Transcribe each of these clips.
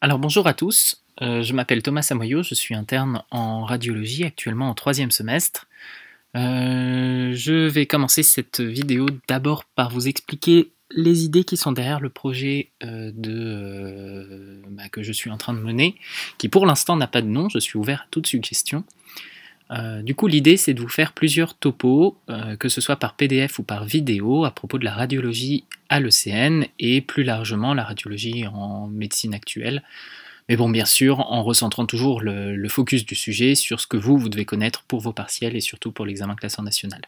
Alors bonjour à tous, je m'appelle Thomas Samoyo, je suis interne en radiologie actuellement en troisième semestre. Je vais commencer cette vidéo d'abord par vous expliquer les idées qui sont derrière le projet que je suis en train de mener, qui pour l'instant n'a pas de nom, je suis ouvert à toute suggestion. Du coup, l'idée, c'est de vous faire plusieurs topos, que ce soit par PDF ou par vidéo, à propos de la radiologie à l'ECN et plus largement la radiologie en médecine actuelle. Mais bon, bien sûr, en recentrant toujours le focus du sujet sur ce que vous devez connaître pour vos partiels et surtout pour l'examen classeur national.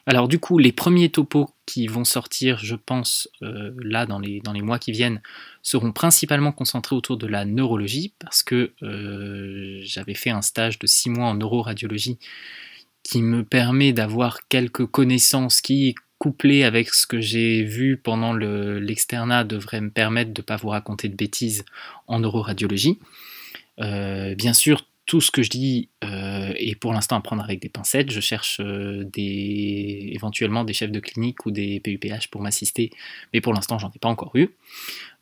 Alors du coup, les premiers topos qui vont sortir, je pense, là dans les mois qui viennent, seront principalement concentrés autour de la neurologie, parce que j'avais fait un stage de 6 mois en neuroradiologie qui me permet d'avoir quelques connaissances qui, couplées avec ce que j'ai vu pendant l'externat, devraient me permettre de ne pas vous raconter de bêtises en neuroradiologie. Bien sûr, tout ce que je dis est pour l'instant à prendre avec des pincettes. Je cherche éventuellement des chefs de clinique ou des PUPH pour m'assister, mais pour l'instant, j'en ai pas encore eu.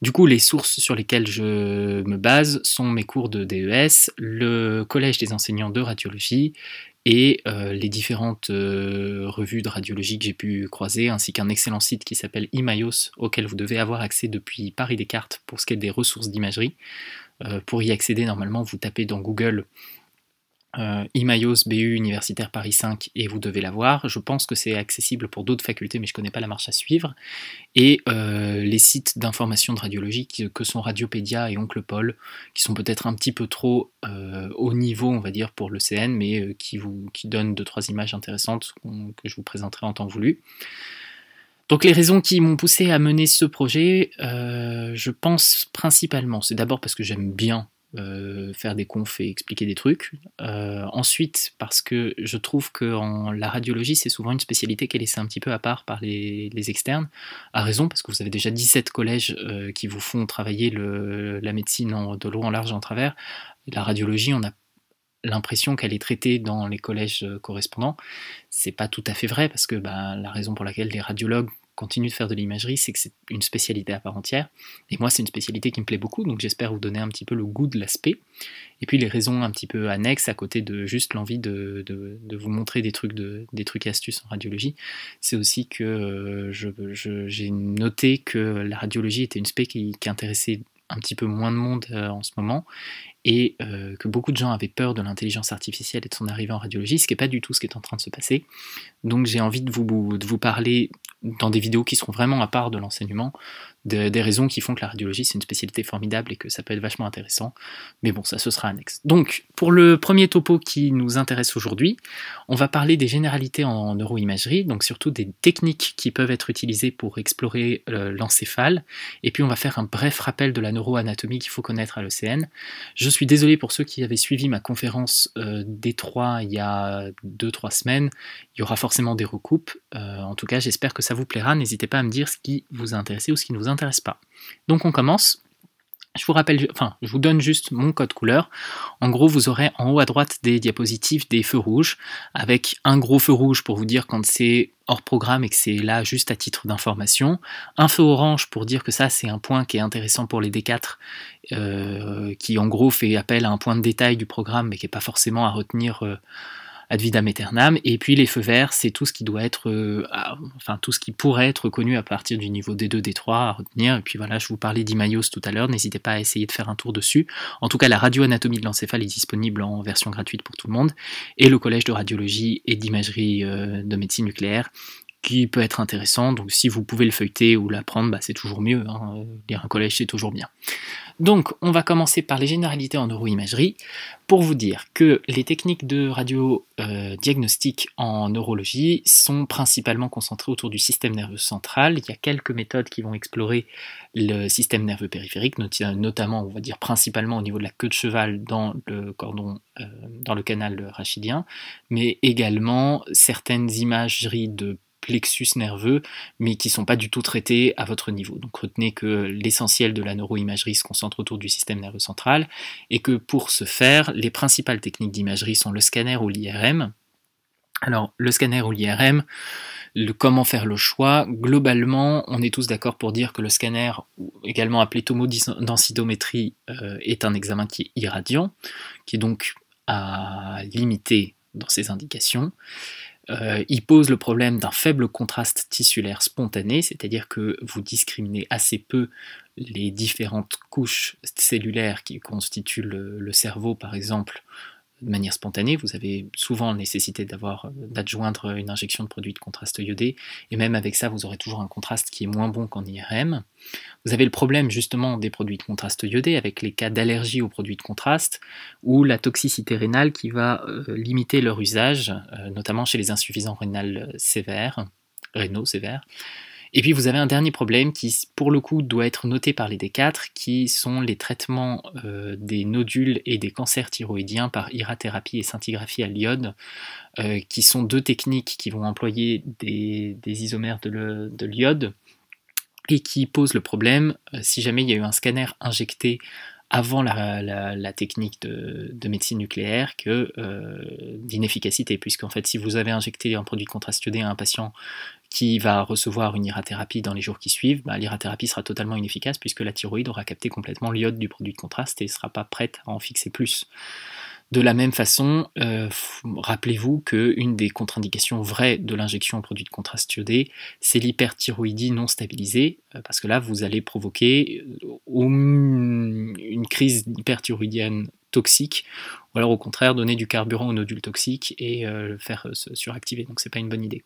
Du coup, les sources sur lesquelles je me base sont mes cours de DES, le collège des enseignants de radiologie et les différentes revues de radiologie que j'ai pu croiser, ainsi qu'un excellent site qui s'appelle Imaios, auquel vous devez avoir accès depuis Paris Descartes pour ce qui est des ressources d'imagerie. Pour y accéder, normalement, vous tapez dans Google Imaios BU Universitaire Paris 5 et vous devez l'avoir. Je pense que c'est accessible pour d'autres facultés, mais je ne connais pas la marche à suivre. Et les sites d'information de radiologie que sont Radiopédia et Oncle Paul, qui sont peut-être un petit peu trop haut niveau, on va dire, pour le CN, mais qui donnent 2-3 images intéressantes que je vous présenterai en temps voulu. Donc les raisons qui m'ont poussé à mener ce projet, je pense principalement, c'est d'abord parce que j'aime bien faire des confs et expliquer des trucs. Ensuite, parce que je trouve que la radiologie, c'est souvent une spécialité qui est laissée un petit peu à part par les externes, à raison, parce que vous avez déjà 17 collèges qui vous font travailler la médecine de long en large en travers. Et la radiologie, on a l'impression qu'elle est traitée dans les collèges correspondants. C'est pas tout à fait vrai, parce que la raison pour laquelle les radiologues continuent de faire de l'imagerie, c'est que c'est une spécialité à part entière. Et moi, c'est une spécialité qui me plaît beaucoup, donc j'espère vous donner un petit peu le goût de l'aspect. Et puis les raisons un petit peu annexes, à côté de juste l'envie de vous montrer des trucs et astuces en radiologie, c'est aussi que j'ai noté que la radiologie était une spé qui intéressait un petit peu moins de monde en ce moment, et que beaucoup de gens avaient peur de l'intelligence artificielle et de son arrivée en radiologie, ce qui n'est pas du tout ce qui est en train de se passer. Donc j'ai envie de vous parler dans des vidéos qui seront vraiment à part de l'enseignement, des raisons qui font que la radiologie c'est une spécialité formidable et que ça peut être vachement intéressant, mais bon, ça ce sera annexe. Donc pour le premier topo qui nous intéresse aujourd'hui, on va parler des généralités en neuroimagerie, donc surtout des techniques qui peuvent être utilisées pour explorer l'encéphale, et puis on va faire un bref rappel de la neuroanatomie qu'il faut connaître à l'ECN. Je suis désolé pour ceux qui avaient suivi ma conférence D3 il y a 2-3 semaines, il y aura forcément des recoupes, en tout cas j'espère que ça vous plaira, n'hésitez pas à me dire ce qui vous a intéressé ou ce qui ne vous intéresse pas. Donc on commence. Je vous donne juste mon code couleur. En gros, vous aurez en haut à droite des diapositives, des feux rouges, avec un gros feu rouge pour vous dire quand c'est hors programme et que c'est là juste à titre d'information, un feu orange pour dire que ça c'est un point qui est intéressant pour les D4, qui en gros fait appel à un point de détail du programme mais qui n'est pas forcément à retenir ad vitam aeternam, et puis les feux verts, c'est tout ce qui doit être, tout ce qui pourrait être connu à partir du niveau D2, D3 à retenir, et puis voilà, je vous parlais d'Imaios tout à l'heure, n'hésitez pas à essayer de faire un tour dessus. En tout cas, la radioanatomie de l'encéphale est disponible en version gratuite pour tout le monde, et le collège de radiologie et d'imagerie de médecine nucléaire, qui peut être intéressant, donc si vous pouvez le feuilleter ou l'apprendre, c'est toujours mieux, hein. Lire un collège c'est toujours bien. Donc on va commencer par les généralités en neuroimagerie, pour vous dire que les techniques de radio-diagnostic en neurologie sont principalement concentrées autour du système nerveux central. Il y a quelques méthodes qui vont explorer le système nerveux périphérique, notamment, on va dire principalement au niveau de la queue de cheval dans le cordon, dans le canal rachidien, mais également certaines imageries de plexus nerveux, mais qui ne sont pas du tout traités à votre niveau. Donc retenez que l'essentiel de la neuroimagerie se concentre autour du système nerveux central, et que pour ce faire, les principales techniques d'imagerie sont le scanner ou l'IRM. Alors le scanner ou l'IRM, Comment faire le choix? Globalement, on est tous d'accord pour dire que le scanner, également appelé tomodensitométrie, est un examen qui est irradiant, qui est donc à limiter dans ses indications. Il pose le problème d'un faible contraste tissulaire spontané, c'est-à-dire que vous discriminez assez peu les différentes couches cellulaires qui constituent le cerveau, par exemple, de manière spontanée. Vous avez souvent la nécessité d'adjoindre une injection de produit de contraste iodé, et même avec ça, vous aurez toujours un contraste qui est moins bon qu'en IRM. Vous avez le problème justement des produits de contraste iodé avec les cas d'allergie aux produits de contraste ou la toxicité rénale qui va limiter leur usage, notamment chez les insuffisants rénaux sévères. Et puis vous avez un dernier problème qui, pour le coup, doit être noté par les D4, qui sont les traitements des nodules et des cancers thyroïdiens par irathérapie et scintigraphie à l'iode, qui sont deux techniques qui vont employer des isomères de l'iode et qui posent le problème, si jamais il y a eu un scanner injecté avant la technique de médecine nucléaire, d'inefficacité, puisqu'en fait, si vous avez injecté un produit de contraste iodé à un patient qui va recevoir une irathérapie dans les jours qui suivent, l'irathérapie sera totalement inefficace puisque la thyroïde aura capté complètement l'iode du produit de contraste et ne sera pas prête à en fixer plus. De la même façon, rappelez-vous qu'une des contre-indications vraies de l'injection au produit de contraste iodé, c'est l'hyperthyroïdie non stabilisée, parce que là, vous allez provoquer une crise hyperthyroïdienne toxique, ou alors au contraire donner du carburant aux nodules toxiques et le faire se suractiver, donc c'est pas une bonne idée.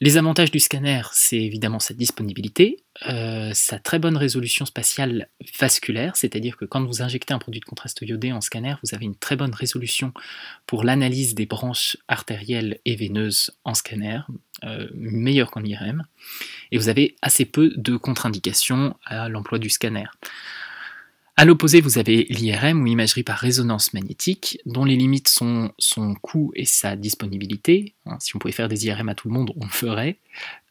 Les avantages du scanner, c'est évidemment sa disponibilité, sa très bonne résolution spatiale vasculaire, c'est-à-dire que quand vous injectez un produit de contraste iodé en scanner, vous avez une très bonne résolution pour l'analyse des branches artérielles et veineuses en scanner, meilleure qu'en IRM, et vous avez assez peu de contre-indications à l'emploi du scanner. A l'opposé, vous avez l'IRM ou imagerie par résonance magnétique, dont les limites sont son coût et sa disponibilité. Si on pouvait faire des IRM à tout le monde, on le ferait.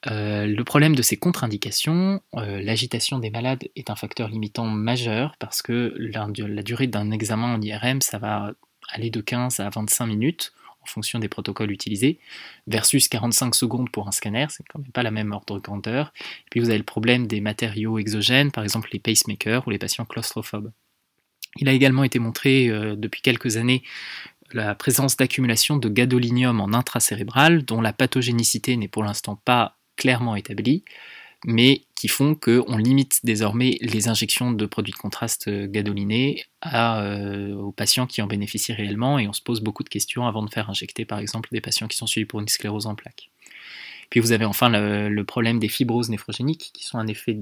Le problème de ces contre-indications, l'agitation des malades est un facteur limitant majeur parce que la durée d'un examen en IRM, ça va aller de 15 à 25 minutes en fonction des protocoles utilisés, versus 45 secondes pour un scanner, c'est quand même pas la même ordre de grandeur. Et puis vous avez le problème des matériaux exogènes, par exemple les pacemakers ou les patients claustrophobes. Il a également été montré depuis quelques années la présence d'accumulation de gadolinium en intracérébral, dont la pathogénicité n'est pour l'instant pas clairement établie, mais qui font qu'on limite désormais les injections de produits de contraste gadolinés aux patients qui en bénéficient réellement, et on se pose beaucoup de questions avant de faire injecter par exemple des patients qui sont suivis pour une sclérose en plaques. Puis vous avez enfin le problème des fibroses néphrogéniques, qui sont un effet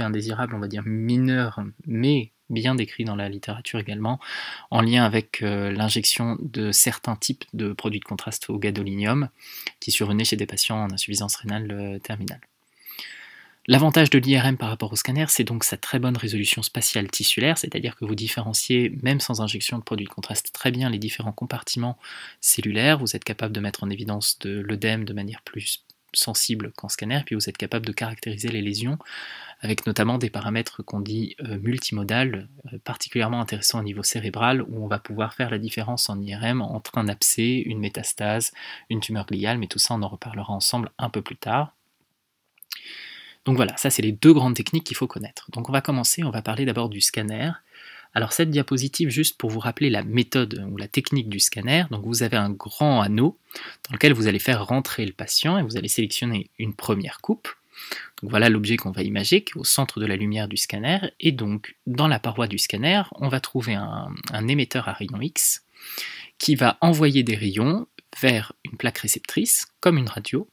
indésirable, on va dire mineur, mais bien décrit dans la littérature également, en lien avec l'injection de certains types de produits de contraste au gadolinium, qui survenaient chez des patients en insuffisance rénale terminale. L'avantage de l'IRM par rapport au scanner, c'est donc sa très bonne résolution spatiale tissulaire, c'est-à-dire que vous différenciez, même sans injection de produit de contraste, très bien les différents compartiments cellulaires. Vous êtes capable de mettre en évidence de l'œdème de manière plus sensible qu'en scanner, puis vous êtes capable de caractériser les lésions, avec notamment des paramètres qu'on dit multimodal, particulièrement intéressants au niveau cérébral, où on va pouvoir faire la différence en IRM entre un abcès, une métastase, une tumeur gliale, mais tout ça on en reparlera ensemble un peu plus tard. Donc voilà, ça c'est les deux grandes techniques qu'il faut connaître. Donc on va commencer, on va parler d'abord du scanner. Alors cette diapositive, juste pour vous rappeler la méthode ou la technique du scanner, donc vous avez un grand anneau dans lequel vous allez faire rentrer le patient et vous allez sélectionner une première coupe. Donc voilà l'objet qu'on va imager, qui est au centre de la lumière du scanner, et donc dans la paroi du scanner, on va trouver un émetteur à rayons X qui va envoyer des rayons vers une plaque réceptrice, comme une radio.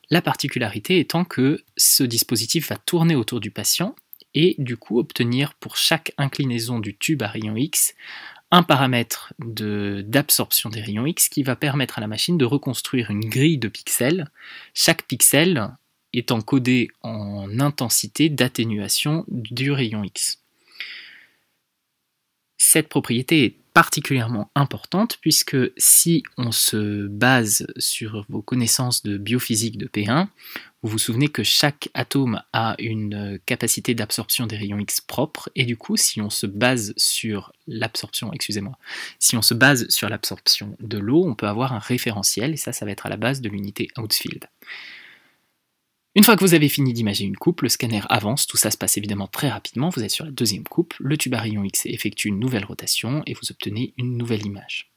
La particularité étant que ce dispositif va tourner autour du patient et du coup obtenir pour chaque inclinaison du tube à rayons X un paramètre d'absorption des rayons X qui va permettre à la machine de reconstruire une grille de pixels, chaque pixel étant codé en intensité d'atténuation du rayon X. Cette propriété est particulièrement importante puisque si on se base sur vos connaissances de biophysique de P1, vous vous souvenez que chaque atome a une capacité d'absorption des rayons X propre, et du coup si on se base sur l'absorption, de l'eau, on peut avoir un référentiel, et ça va être à la base de l'unité Hounsfield. Une fois que vous avez fini d'imager une coupe, le scanner avance, tout ça se passe évidemment très rapidement, vous êtes sur la deuxième coupe, le tube à rayon X effectue une nouvelle rotation et vous obtenez une nouvelle image.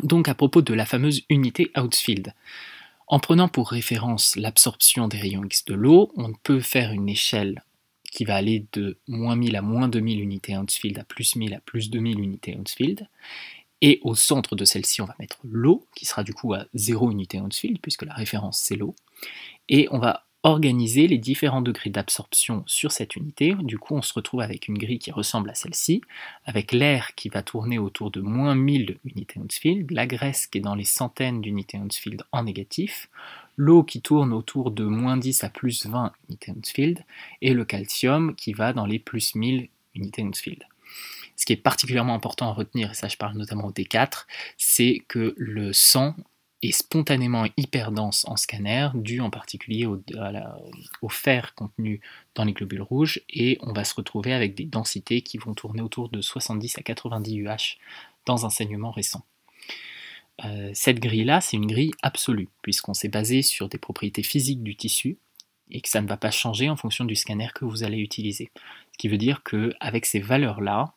Donc à propos de la fameuse unité Hounsfield, en prenant pour référence l'absorption des rayons X de l'eau, on peut faire une échelle qui va aller de moins 1000 à moins 2000 unités Hounsfield à plus 1000 à plus 2000 unités Hounsfield. Et au centre de celle-ci, on va mettre l'eau, qui sera du coup à 0 unité Hounsfield, puisque la référence c'est l'eau. Et on va organiser les différents degrés d'absorption sur cette unité. Du coup, on se retrouve avec une grille qui ressemble à celle-ci, avec l'air qui va tourner autour de moins 1000 unités Hounsfield, la graisse qui est dans les centaines d'unités Hounsfield en négatif, l'eau qui tourne autour de moins 10 à plus 20 unités Hounsfield, et le calcium qui va dans les plus 1000 unités Hounsfield. Ce qui est particulièrement important à retenir, et ça je parle notamment au D4, c'est que le sang est spontanément hyper dense en scanner, dû en particulier au fer contenu dans les globules rouges, et on va se retrouver avec des densités qui vont tourner autour de 70 à 90 UH dans un saignement récent. Cette grille-là, c'est une grille absolue, puisqu'on s'est basé sur des propriétés physiques du tissu, et que ça ne va pas changer en fonction du scanner que vous allez utiliser. Ce qui veut dire qu'avec ces valeurs-là,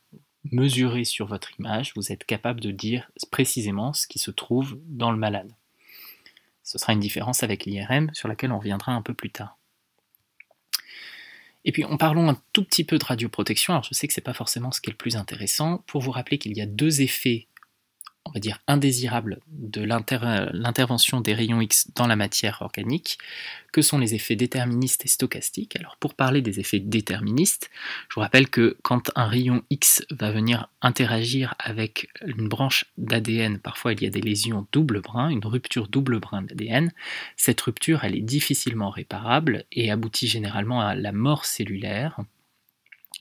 mesurées sur votre image, vous êtes capable de dire précisément ce qui se trouve dans le malade. Ce sera une différence avec l'IRM sur laquelle on reviendra un peu plus tard. Et puis parlons un tout petit peu de radioprotection. Alors je sais que ce n'est pas forcément ce qui est le plus intéressant, pour vous rappeler qu'il y a deux effets, on va dire indésirables, de l'intervention des rayons X dans la matière organique, que sont les effets déterministes et stochastiques. Alors pour parler des effets déterministes, je vous rappelle que quand un rayon X va venir interagir avec une branche d'ADN, parfois il y a des lésions double brin, une rupture double brin d'ADN, cette rupture elle est difficilement réparable et aboutit généralement à la mort cellulaire.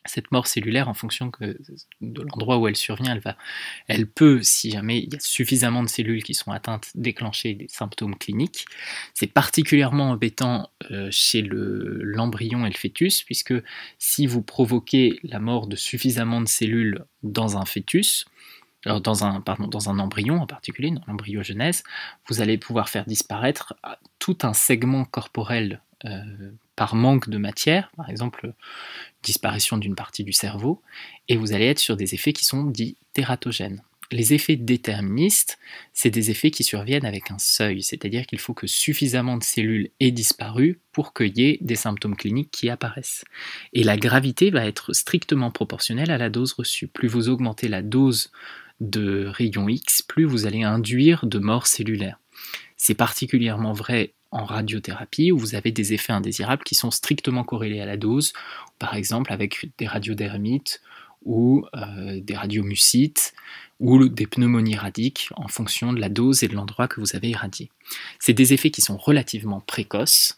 Cette mort cellulaire, en fonction de l'endroit où elle survient, elle peut, si jamais il y a suffisamment de cellules qui sont atteintes, déclencher des symptômes cliniques. C'est particulièrement embêtant chez l'embryon et le fœtus, puisque si vous provoquez la mort de suffisamment de cellules dans un fœtus, dans un embryon en particulier, dans l'embryogenèse, vous allez pouvoir faire disparaître tout un segment corporel par manque de matière, par exemple disparition d'une partie du cerveau, et vous allez être sur des effets qui sont dits tératogènes. Les effets déterministes, c'est des effets qui surviennent avec un seuil, c'est-à-dire qu'il faut que suffisamment de cellules aient disparu pour qu'il y ait des symptômes cliniques qui apparaissent. Et la gravité va être strictement proportionnelle à la dose reçue. Plus vous augmentez la dose de rayons X, plus vous allez induire de mort cellulaire. C'est particulièrement vrai en radiothérapie où vous avez des effets indésirables qui sont strictement corrélés à la dose, par exemple avec des radiodermites ou des radiomucites ou des pneumonies radiques en fonction de la dose et de l'endroit que vous avez irradié. C'est des effets qui sont relativement précoces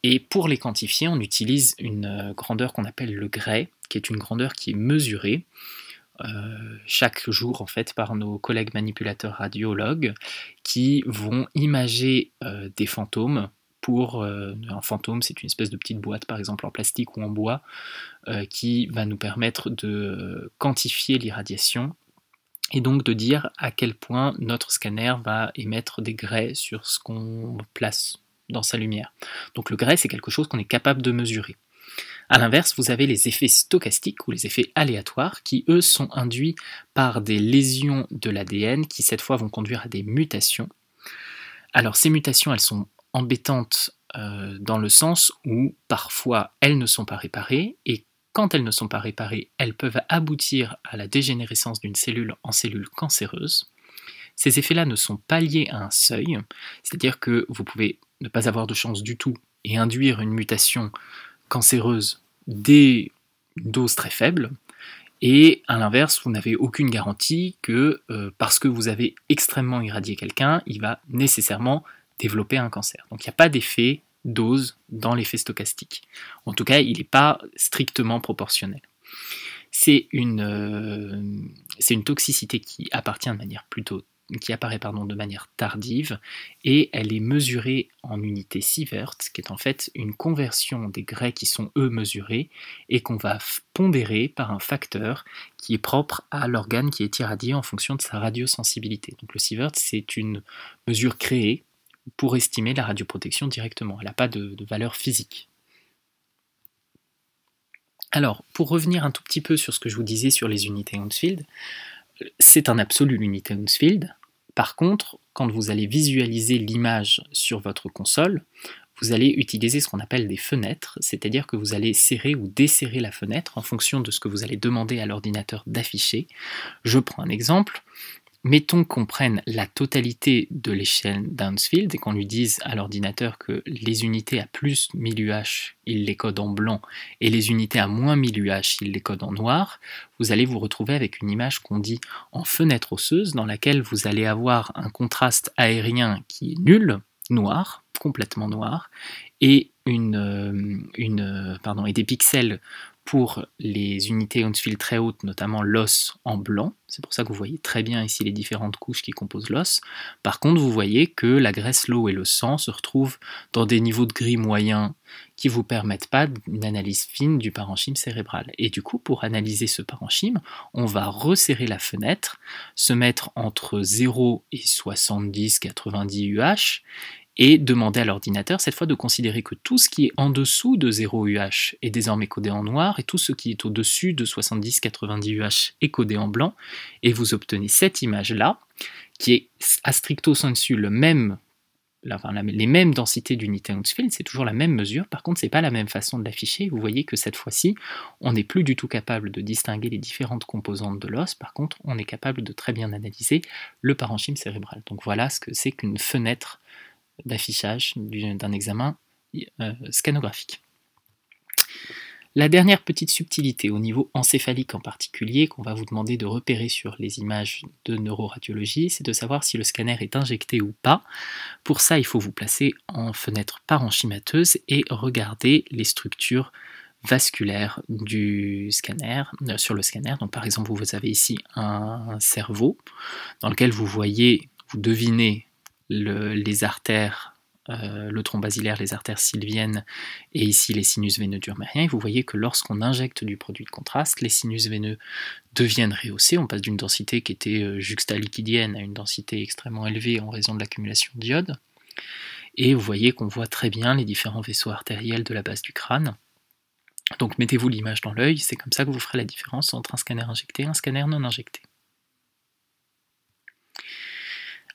et pour les quantifier on utilise une grandeur qu'on appelle le Gray, qui est une grandeur qui est mesurée chaque jour en fait par nos collègues manipulateurs radiologues qui vont imager des fantômes. Un fantôme, c'est une espèce de petite boîte par exemple en plastique ou en bois qui va nous permettre de quantifier l'irradiation et donc de dire à quel point notre scanner va émettre des grays sur ce qu'on place dans sa lumière. Donc le gray, c'est quelque chose qu'on est capable de mesurer. A l'inverse, vous avez les effets stochastiques ou les effets aléatoires qui, eux, sont induits par des lésions de l'ADN qui, cette fois, vont conduire à des mutations. Alors, ces mutations, elles sont embêtantes dans le sens où, parfois, elles ne sont pas réparées et quand elles ne sont pas réparées, elles peuvent aboutir à la dégénérescence d'une cellule en cellule cancéreuse. Ces effets-là ne sont pas liés à un seuil, c'est-à-dire que vous pouvez ne pas avoir de chance du tout et induire une mutation cancéreuse dès une dose très faible, et à l'inverse, vous n'avez aucune garantie que parce que vous avez extrêmement irradié quelqu'un, il va nécessairement développer un cancer. Donc il n'y a pas d'effet dose dans l'effet stochastique. En tout cas, il n'est pas strictement proportionnel. C'est une toxicité qui apparaît de manière tardive et elle est mesurée en unité sievert, qui est en fait une conversion des grays qui sont eux mesurés et qu'on va pondérer par un facteur qui est propre à l'organe qui est irradié en fonction de sa radiosensibilité. Donc le sievert, c'est une mesure créée pour estimer la radioprotection directement. Elle n'a pas de valeur physique. Alors, pour revenir un tout petit peu sur ce que je vous disais sur les unités Hounsfield, c'est un absolu l'unité Hounsfield. Par contre, quand vous allez visualiser l'image sur votre console, vous allez utiliser ce qu'on appelle des fenêtres, c'est-à-dire que vous allez serrer ou desserrer la fenêtre en fonction de ce que vous allez demander à l'ordinateur d'afficher. Je prends un exemple. Mettons qu'on prenne la totalité de l'échelle d'Hounsfield et qu'on lui dise à l'ordinateur que les unités à plus 1000 UH, il les code en blanc, et les unités à moins 1000 UH, il les code en noir. Vous allez vous retrouver avec une image qu'on dit en fenêtre osseuse, dans laquelle vous allez avoir un contraste aérien qui est nul, noir, complètement noir, et et des pixels pour les unités Hounsfield très hautes, notamment l'os en blanc. C'est pour ça que vous voyez très bien ici les différentes couches qui composent l'os. Par contre, vous voyez que la graisse, l'eau et le sang se retrouvent dans des niveaux de gris moyens qui ne vous permettent pas une analyse fine du parenchyme cérébral. Et du coup, pour analyser ce parenchyme, on va resserrer la fenêtre, se mettre entre 0 et 70-90 UH, et demander à l'ordinateur cette fois de considérer que tout ce qui est en dessous de 0 UH est désormais codé en noir et tout ce qui est au-dessus de 70-90 UH est codé en blanc, et vous obtenez cette image-là qui est à stricto sensu les mêmes densités d'unités Hounsfield, c'est toujours la même mesure, par contre c'est pas la même façon de l'afficher. Vous voyez que cette fois-ci on n'est plus du tout capable de distinguer les différentes composantes de l'os, par contre on est capable de très bien analyser le parenchyme cérébral. Donc voilà ce que c'est qu'une fenêtre d'affichage d'un examen scannographique. La dernière petite subtilité au niveau encéphalique en particulier qu'on va vous demander de repérer sur les images de neuroradiologie, c'est de savoir si le scanner est injecté ou pas. Pour ça, il faut vous placer en fenêtre parenchymateuse et regarder les structures vasculaires du scanner, sur le scanner. Donc par exemple, vous avez ici un cerveau dans lequel vous devinez les artères, le tronc basilaire, les artères sylviennes et ici les sinus veineux durmériens. Et vous voyez que lorsqu'on injecte du produit de contraste, les sinus veineux deviennent rehaussés. On passe d'une densité qui était juxtaliquidienne à une densité extrêmement élevée en raison de l'accumulation d'iode. Et vous voyez qu'on voit très bien les différents vaisseaux artériels de la base du crâne. Donc mettez-vous l'image dans l'œil, c'est comme ça que vous ferez la différence entre un scanner injecté et un scanner non injecté.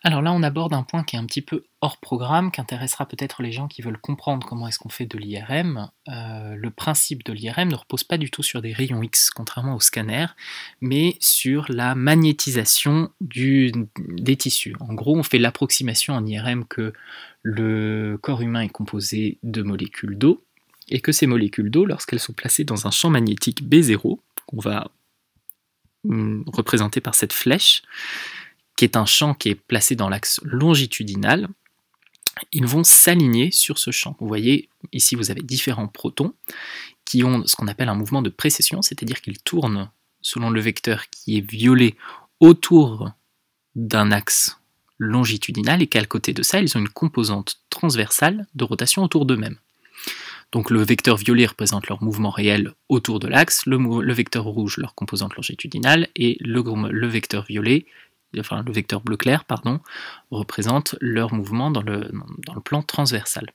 Alors là, on aborde un point qui est un petit peu hors programme, qui intéressera peut-être les gens qui veulent comprendre comment est-ce qu'on fait de l'IRM. Le principe de l'IRM ne repose pas du tout sur des rayons X, contrairement au scanner, mais sur la magnétisation des tissus. En gros, on fait l'approximation en IRM que le corps humain est composé de molécules d'eau, et que ces molécules d'eau, lorsqu'elles sont placées dans un champ magnétique B0, qu'on va représenter par cette flèche, qui est un champ qui est placé dans l'axe longitudinal, ils vont s'aligner sur ce champ. Vous voyez, ici vous avez différents protons qui ont ce qu'on appelle un mouvement de précession, c'est-à-dire qu'ils tournent selon le vecteur qui est violet autour d'un axe longitudinal et qu'à côté de ça, ils ont une composante transversale de rotation autour d'eux-mêmes. Donc le vecteur violet représente leur mouvement réel autour de l'axe, le vecteur rouge leur composante longitudinale et le vecteur bleu clair, représente leur mouvement dans le plan transversal.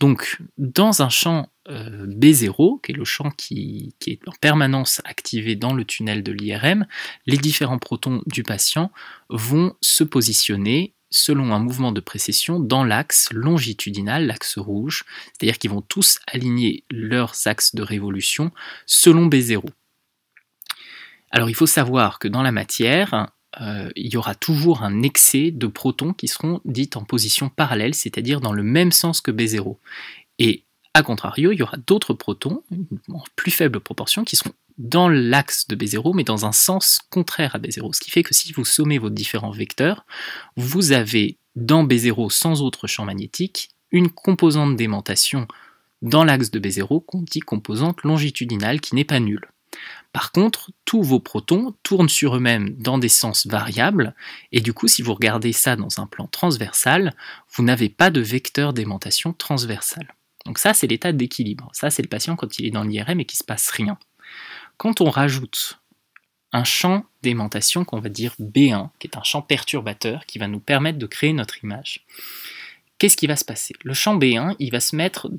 Donc, dans un champ B0, qui est le champ qui est en permanence activé dans le tunnel de l'IRM, les différents protons du patient vont se positionner selon un mouvement de précession dans l'axe longitudinal, l'axe rouge, c'est-à-dire qu'ils vont tous aligner leurs axes de révolution selon B0. Alors, il faut savoir que dans la matière, il y aura toujours un excès de protons qui seront dits en position parallèle, c'est-à-dire dans le même sens que B0. Et a contrario, il y aura d'autres protons, en plus faible proportion, qui seront dans l'axe de B0, mais dans un sens contraire à B0. Ce qui fait que si vous sommez vos différents vecteurs, vous avez dans B0, sans autre champ magnétique, une composante d'aimantation dans l'axe de B0 qu'on dit composante longitudinale qui n'est pas nulle. Par contre, tous vos protons tournent sur eux-mêmes dans des sens variables, et du coup, si vous regardez ça dans un plan transversal, vous n'avez pas de vecteur d'aimantation transversale. Donc ça, c'est l'état d'équilibre. Ça, c'est le patient quand il est dans l'IRM et qu'il ne se passe rien. Quand on rajoute un champ d'aimantation qu'on va dire B1, qui est un champ perturbateur, qui va nous permettre de créer notre image, qu'est-ce qui va se passer? Le champ B1, il va se mettre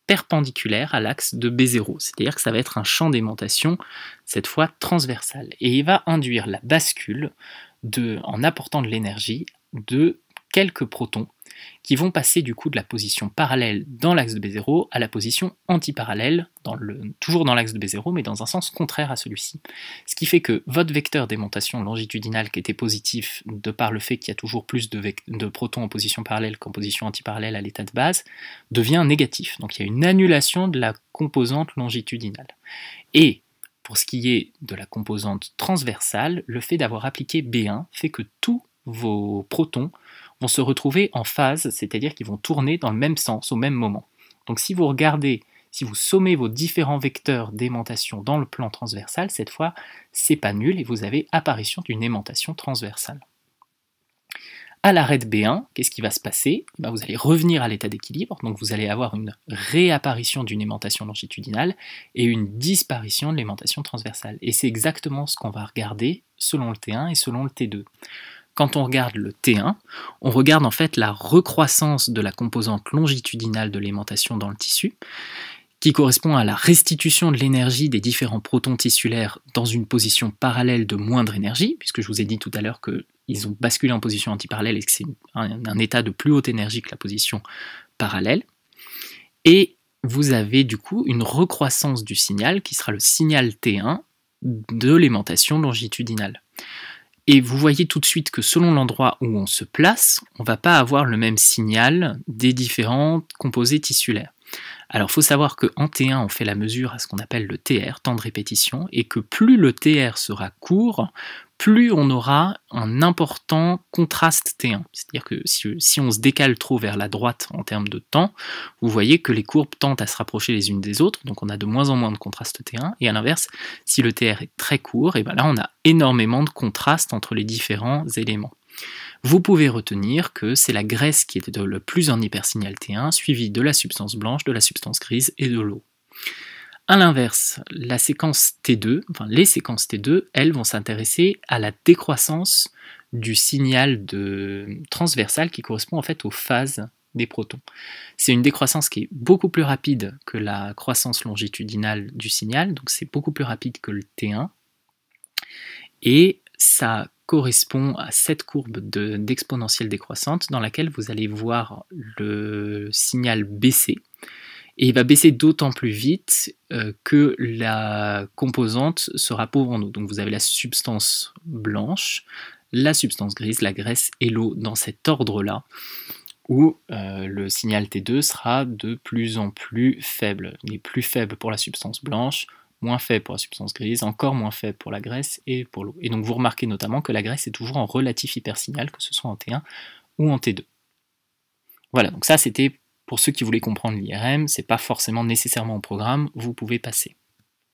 perpendiculaire à l'axe de B0, c'est-à-dire que ça va être un champ d'aimantation, cette fois transversal, et il va induire la bascule en apportant de l'énergie de quelques protons qui vont passer du coup de la position parallèle dans l'axe de B0 à la position antiparallèle, toujours dans l'axe de B0, mais dans un sens contraire à celui-ci. Ce qui fait que votre vecteur d'aimantation longitudinale qui était positif, de par le fait qu'il y a toujours plus de protons en position parallèle qu'en position antiparallèle à l'état de base, devient négatif. Donc il y a une annulation de la composante longitudinale. Et pour ce qui est de la composante transversale, le fait d'avoir appliqué B1 fait que tous vos protons vont se retrouver en phase, c'est-à-dire qu'ils vont tourner dans le même sens au même moment. Donc si vous sommez vos différents vecteurs d'aimantation dans le plan transversal, cette fois, c'est pas nul et vous avez apparition d'une aimantation transversale. À l'arrêt de B1, qu'est-ce qui va se passer? Vous allez revenir à l'état d'équilibre, donc vous allez avoir une réapparition d'une aimantation longitudinale et une disparition de l'aimantation transversale. Et c'est exactement ce qu'on va regarder selon le T1 et selon le T2. Quand on regarde le T1, on regarde en fait la recroissance de la composante longitudinale de l'aimantation dans le tissu, qui correspond à la restitution de l'énergie des différents protons tissulaires dans une position parallèle de moindre énergie, puisque je vous ai dit tout à l'heure qu'ils ont basculé en position antiparallèle et que c'est un état de plus haute énergie que la position parallèle. Et vous avez du coup une recroissance du signal qui sera le signal T1 de l'aimantation longitudinale. Et vous voyez tout de suite que selon l'endroit où on se place, on ne va pas avoir le même signal des différents composés tissulaires. Alors il faut savoir qu'en T1, on fait la mesure à ce qu'on appelle le TR, temps de répétition, et que plus le TR sera court, plus on aura un important contraste T1. C'est-à-dire que si on se décale trop vers la droite en termes de temps, vous voyez que les courbes tendent à se rapprocher les unes des autres, donc on a de moins en moins de contraste T1, et à l'inverse, si le TR est très court, et bien là on a énormément de contraste entre les différents éléments. Vous pouvez retenir que c'est la graisse qui est le plus en hypersignal T1, suivie de la substance blanche, de la substance grise et de l'eau. A l'inverse, les séquences T2, elles vont s'intéresser à la décroissance du signal transversal qui correspond en fait aux phases des protons. C'est une décroissance qui est beaucoup plus rapide que la croissance longitudinale du signal, donc c'est beaucoup plus rapide que le T1, et ça correspond à cette courbe d'exponentielle décroissante dans laquelle vous allez voir le signal baisser. Et il va baisser d'autant plus vite que la composante sera pauvre en eau. Donc vous avez la substance blanche, la substance grise, la graisse et l'eau dans cet ordre-là, où le signal T2 sera de plus en plus faible. Il est plus faible pour la substance blanche, moins faible pour la substance grise, encore moins faible pour la graisse et pour l'eau. Et donc vous remarquez notamment que la graisse est toujours en relatif hypersignal, que ce soit en T1 ou en T2. Voilà, donc ça c'était pour ceux qui voulaient comprendre l'IRM, c'est pas forcément nécessairement au programme, vous pouvez passer.